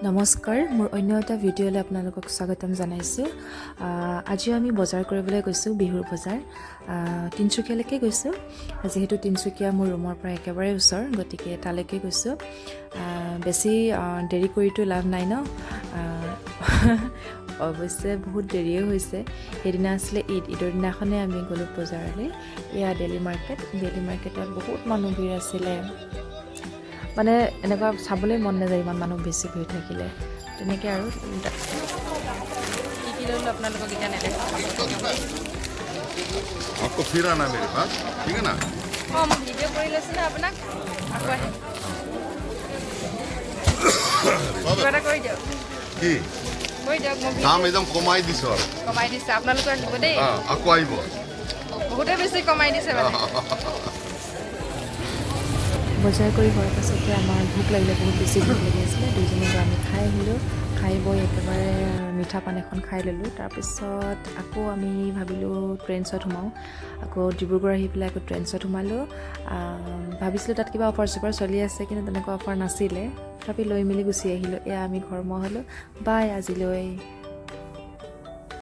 নমস্কাৰ মোৰ অন্য এটা ভিডিঅ'লৈ আপোনালোকক স্বাগতম জনাইছোঁ আজি আমি বজাৰ কৰিবলৈ গৈছোঁ বিহুৰ বজাৰ তিনচুকীয়ালৈকে গৈছোঁ যেহেতু তিনচুকীয়া মোৰ ৰুমৰ পৰা একেবাৰে ওচৰ গতিকে তালৈকে গৈছোঁ বেছি দেৰি কৰিতো লাভ নাই ন অৱশ্যে বহুত দেৰিয়ে হৈছে সেইদিনা আছিলে ঈদৰ দিনাখনে আমি গ'লোঁ বজাৰলৈ এয়া ডেইলি মাৰ্কেটত বহুত মানুহ ভিৰ আছিলে মানে এনেকুৱা চাবলৈ মন নাযায় ইমান মানুহ বেছি ভিৰ থাকিলে তেনেকৈ আৰু কি ল'লোঁ আপোনালোকক এতিয়া নেদেখাওঁ आपको फिर आना मेरे पास ठीक है ना অঁ মই ভিডিঅ' কৰি লৈছোঁ ন আপোনাক আকৌ আহি কিবা এটা কৰি দিয়ক কি কৰি দিয়ক মই দাম একদম কমাই দিছো আৰু কমাই দিছে আপোনালোকে আহিব দেই আকৌ আহিব বহুতে বেছি কমাই দিছে মানে বজাৰ কৰি হোৱাৰ পাছতে আমাৰ ভোক লাগিলে বহুত বেছি ভোক লাগি আছিলে দুইজনে আমি খাই আহিলোঁ খাই বৈ একেবাৰে মিঠা পান এখন খাই ল'লোঁ তাৰপিছত আকৌ আমি ভাবিলোঁ ট্ৰেইনছত সোমাওঁ আকৌ ডিব্ৰুগড় আহি পেলাই আকৌ ট্ৰেইনছত সোমালোঁ ভাবিছিলোঁ তাত কিবা অফাৰ চফাৰ চলি আছে কিন্তু তেনেকুৱা অফাৰ নাছিলে তথাপি লৈ মেলি গুচি আহিলোঁ এয়া আমি ঘৰ হ'লোঁ বাই আজিলৈ